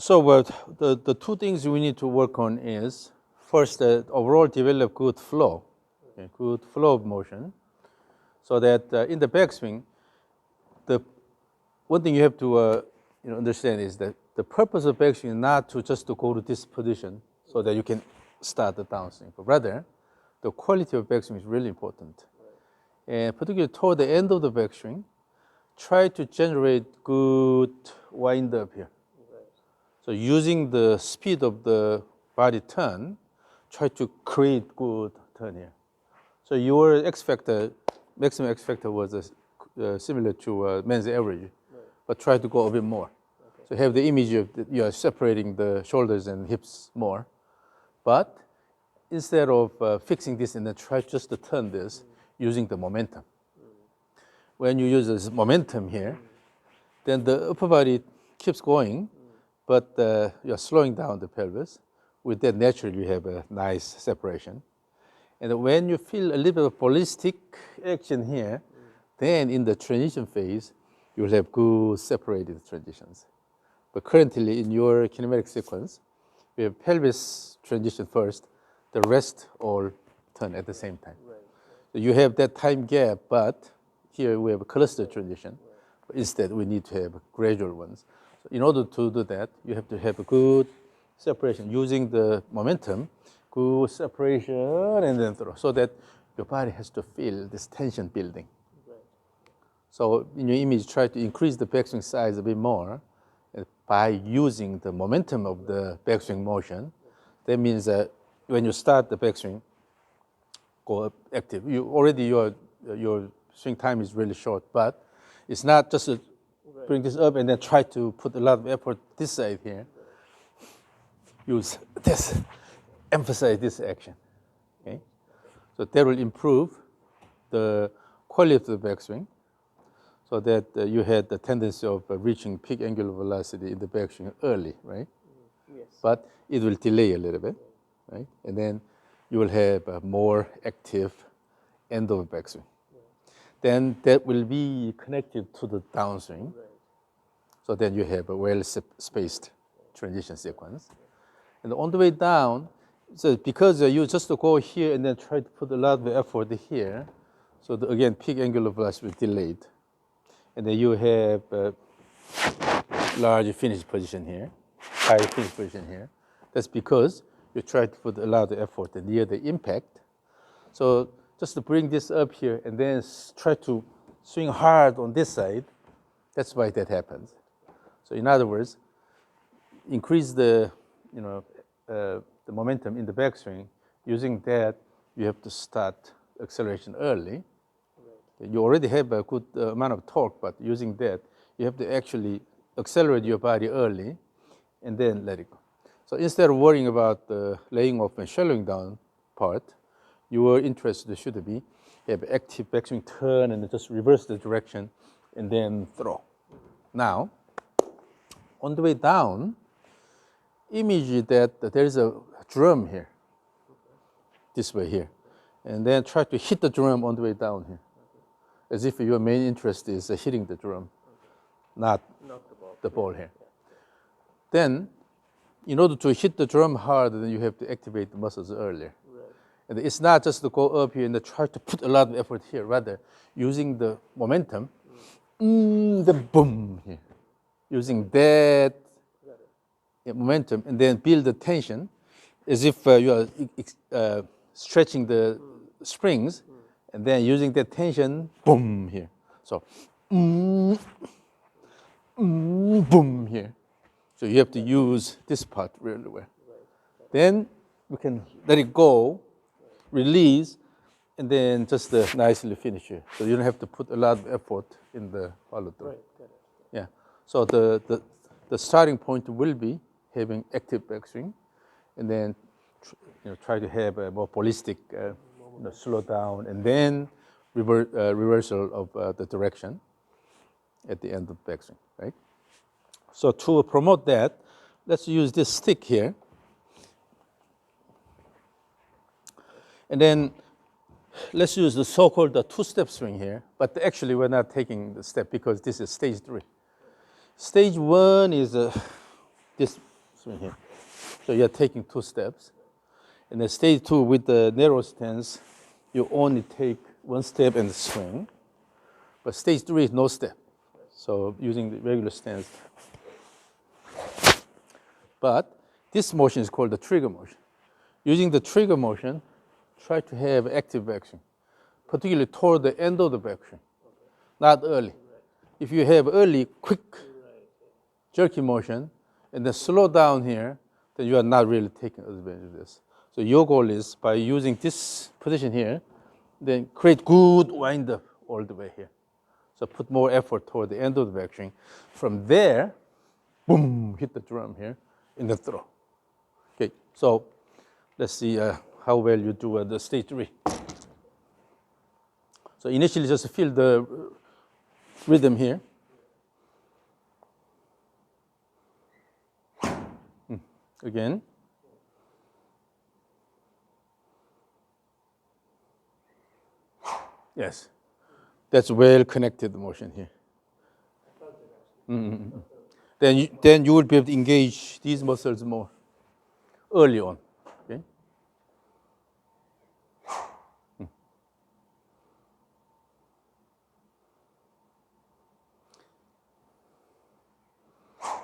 the two things we need to work on is, first, overall develop good flow, okay, good flow of motion, so that in the backswing, the one thing you have to understand is that the purpose of backswing is not just to go to this position so that you can start the downswing, but rather the quality of backswing is really important. And particularly toward the end of the backswing, try to generate good wind up here. So using the speed of the body turn, try to create good turn here. So your X factor, maximum X factor was similar to men's average, but try to go a bit more. So have the image of you are separating the shoulders and hips more. But instead of fixing this and then try just to turn this using the momentum. When you use this momentum here, then the upper body keeps going, but you're slowing down the pelvis. With that, naturally, you have a nice separation. And when you feel a little bit of ballistic action here, then in the transition phase, you'll have good separated transitions. But currently, in your kinematic sequence, we have pelvis transition first, the rest all turn at the same time. So you have that time gap, but here we have a cluster transition. But instead, we need to have gradual ones. So in order to do that, you have to have a good separation using the momentum, good separation, and then throw, so that your body has to feel this tension building. So in your image, try to increase the backswing size a bit more by using the momentum of the backswing motion. That means that when you start the backswing, go up active. Your swing time is really short, but it's not just to bring this up and then try to put a lot of effort this side here. Use this, emphasize this action. Okay, so that will improve the quality of the backswing, so that you had the tendency of reaching peak angular velocity in the backswing early, right? Yes. But it will delay a little bit, right? And then you will have a more active end of the backswing. Then that will be connected to the downswing. So then you have a well-spaced transition sequence. And on the way down, so because you just go here and then try to put a lot of effort here, so again, peak angular velocity will be delayed. And then you have a large finish position here, high finish position here. That's because you try to put a lot of effort near the impact. So just to bring this up here and then try to swing hard on this side, that's why that happens. So in other words, increase the momentum in the backswing. Using that, you have to start acceleration early. You already have a good amount of torque, but using that, you have to actually accelerate your body early and then let it go. So instead of worrying about the laying off and shallowing down part, your interest should be have active backswing turn and just reverse the direction and then throw. Now, on the way down, image that there's a drum here, this way here, and then try to hit the drum on the way down here, as if your main interest is hitting the drum, not the ball here. Then, in order to hit the drum hard, then you have to activate the muscles earlier. And it's not just to go up here and try to put a lot of effort here, rather using the momentum, the boom here, using that momentum and then build the tension as if you are stretching the springs and then using that tension, boom here. So, boom here. So you have to use this part really well. Then we can let it go, release, and then just nicely finish it. So you don't have to put a lot of effort in the follow through. Yeah. So the starting point will be having active backswing, and then try to have a more ballistic slow down, and then reversal of the direction at the end of backswing, right? So to promote that, let's use this stick here. And then let's use the so-called two-step swing here, but actually we're not taking the step because this is stage 3. Stage 1 is this swing here. So you're taking 2 steps. And then stage 2 with the narrow stance, you only take 1 step and swing. But stage 3 is no step. So using the regular stance. But this motion is called the trigger motion. Using the trigger motion, try to have active backswing, particularly toward the end of the backswing, not early. If you have early, quick, jerky motion, and then slow down here, then you are not really taking advantage of this. So your goal is by using this position here, then create good wind up all the way here. So put more effort toward the end of the backswing. From there, boom, hit the drum here in the throw. Okay, so let's see how well you do the stage 3. So initially just feel the rhythm here. Again. Yes, that's well connected motion here. Mm-hmm. Then you will be able to engage these muscles more early on. Okay.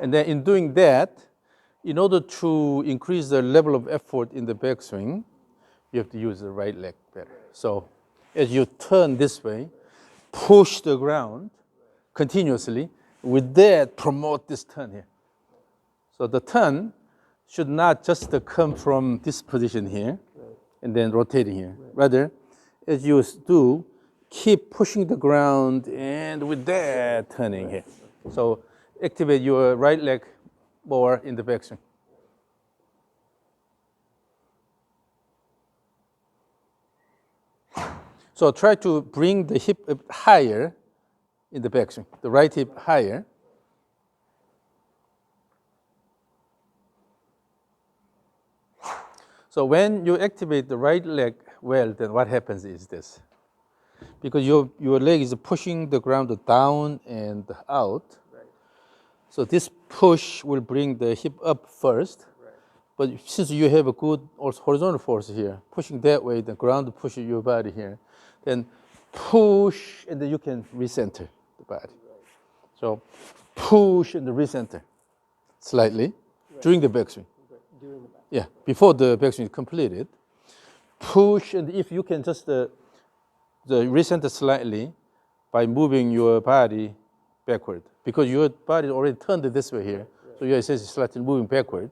And then in doing that, in order to increase the level of effort in the backswing, you have to use the right leg better. So as you turn this way, push the ground continuously. With that, promote this turn here. So the turn should not just come from this position here and then rotating here. Rather, as you do, keep pushing the ground and with that, turning here. So activate your right leg more in the backswing. So try to bring the hip up higher in the backswing, the right hip higher. So when you activate the right leg well, then what happens is this. Because your leg is pushing the ground down and out. Right. So this push will bring the hip up first. Right. But since you have a good horizontal force here, pushing that way, the ground pushes your body here, then push and then you can recenter the body. Right. So push and recenter slightly during the backswing. During the backswing. Yeah, before the backswing is completed. Push, and if you can just the recenter slightly by moving your body backward, because your body already turned this way here, so you're essentially slightly moving backward,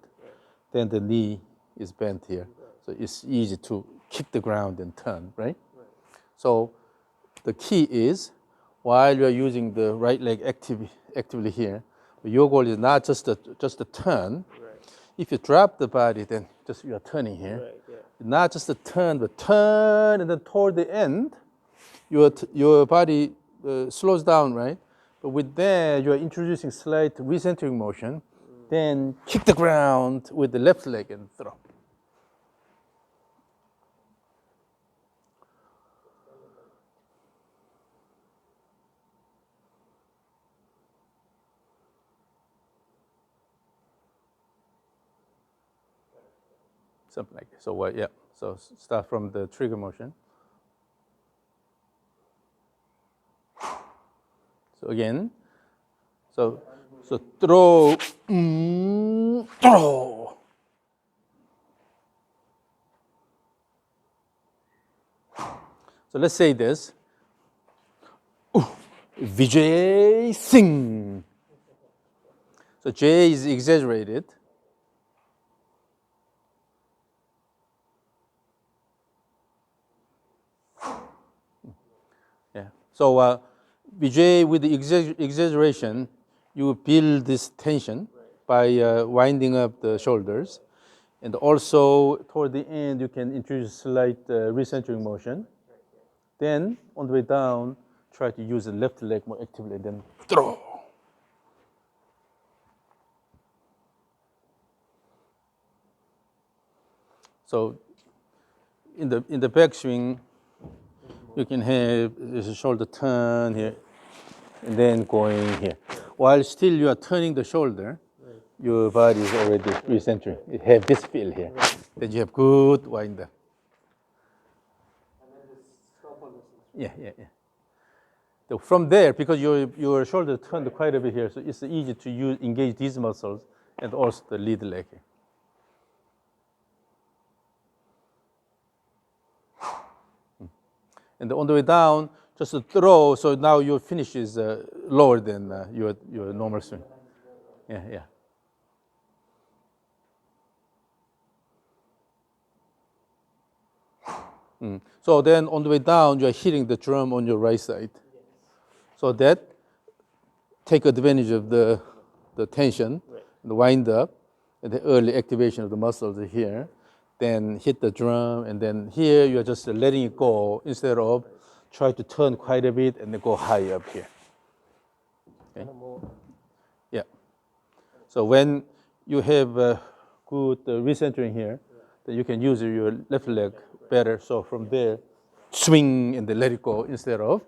then the knee is bent here, so it's easy to kick the ground and turn, right? So the key is, while you're using the right leg actively here, your goal is not just a turn. If you drop the body, then just you are turning here. Right, yeah. Not just a turn, but turn, and then toward the end, your body slows down, right? But with that, you are introducing slight recentering motion. Then kick the ground with the left leg and throw. Something like that. So yeah. So start from the trigger motion. So again. So throw, throw. So let's say this. Vijay Singh. So J is exaggerated. Yeah. So Vijay, with the exaggeration, you build this tension by winding up the shoulders. And also, toward the end, you can introduce slight recentering motion. Then, on the way down, try to use the left leg more actively, then throw. So, in the backswing, you can have a shoulder turn here, and then going here. While still you are turning the shoulder, your body is already recentering. You have this feel here. Then you have good wind up. Yeah, yeah, yeah. So from there, because your shoulder turned quite a bit here, so it's easy to engage these muscles and also the lead leg here. And on the way down, just to throw, so now your finish is lower than your normal swing. Yeah, yeah. So then on the way down, you're hitting the drum on your right side. So that take advantage of the tension, the wind up, and the early activation of the muscles here. Then hit the drum, and then here you're just letting it go instead of try to turn quite a bit and then go high up here. Okay? Yeah. So when you have good recentering here, then you can use your left leg better. So from there, swing and then let it go instead of.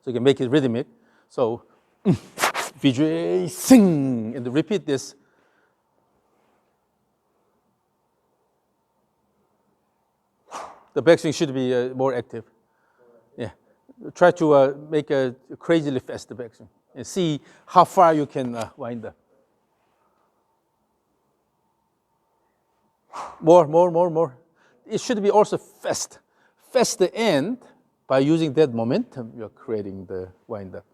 So you can make it rhythmic. So, VJ, sing, and repeat this. The backswing should be more active. Yeah. Try to make a crazily fast backswing and see how far you can wind up. More. It should be also fast. Fast the end by using that momentum, you're creating the wind up.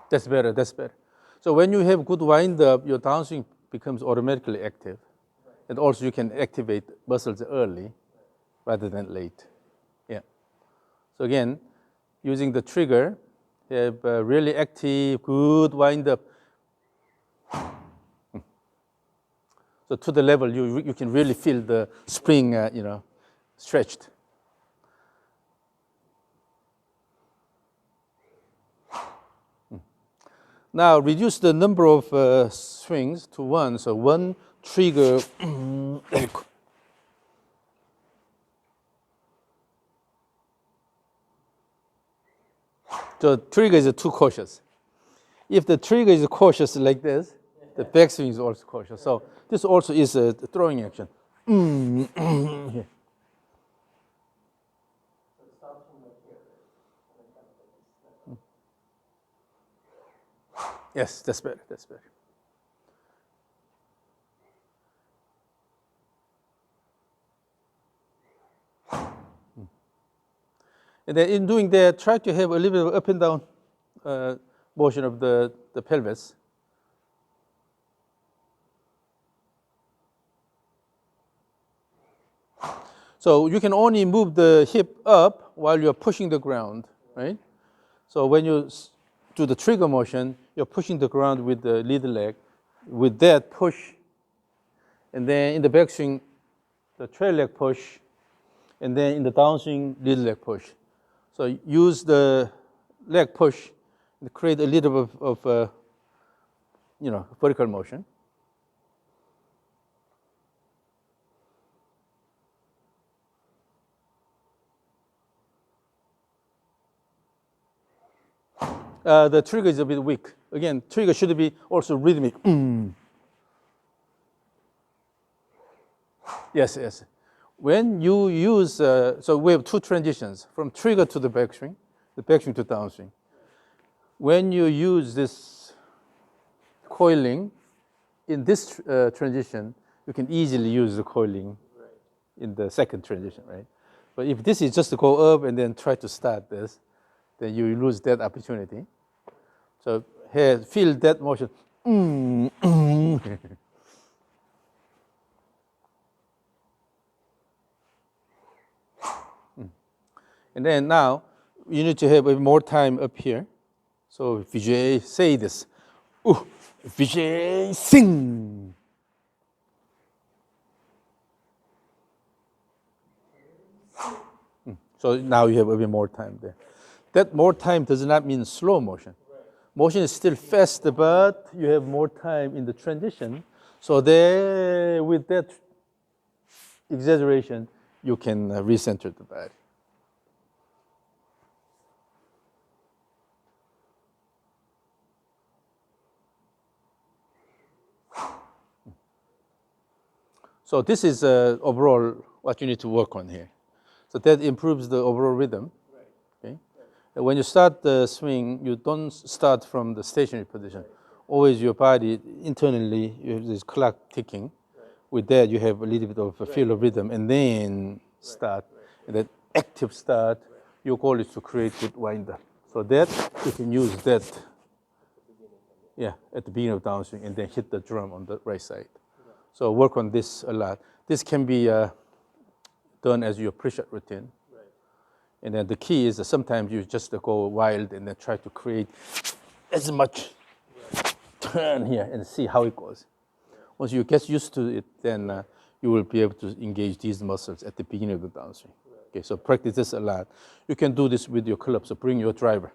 That's better. So when you have good wind up, your downswing becomes automatically active. And also you can activate muscles early rather than late. Yeah. So again, using the trigger, you have really active, good wind up. So to the level you can really feel the spring, stretched. Now reduce the number of swings to one. So one trigger. So trigger is too cautious. If the trigger is cautious like this, the backswing is also cautious. So this also is a throwing action. Here. Yes, that's better. And then in doing that, try to have a little bit of up and down motion of the pelvis. So you can only move the hip up while you're pushing the ground, right? So when you do the trigger motion, you're pushing the ground with the lead leg. With that push, and then in the backswing, the trail leg push, and then in the downswing, lead leg push. So use the leg push to create a little bit of vertical motion. The trigger is a bit weak. Again, trigger should be also rhythmic. Yes. When you use, so we have two transitions, from trigger to the backswing to downswing. When you use this coiling in this transition, you can easily use the coiling in the second transition, right? But if this is just to go up and then try to start this, then you lose that opportunity. So here, feel that motion. And then now, you need to have more time up here. So Vijay, say this. Vijay, sing. So now you have a bit more time there. That more time does not mean slow motion. Motion is still fast, but you have more time in the transition. So there, with that exaggeration, you can recenter the body. So this is overall what you need to work on here. So that improves the overall rhythm. Okay? And when you start the swing, you don't start from the stationary position. Always your body internally, you have this clock ticking. With that, you have a little bit of a feel of rhythm, and then start. And that active start, your goal is to create good wind-up. So that, you can use that, yeah, at the beginning of downswing, and then hit the drum on the right side. So work on this a lot. This can be done as your pre-shot routine. And then the key is that sometimes you just go wild and then try to create as much turn here and see how it goes. Once you get used to it, then you will be able to engage these muscles at the beginning of the downswing. Okay, so practice this a lot. You can do this with your club, so bring your driver.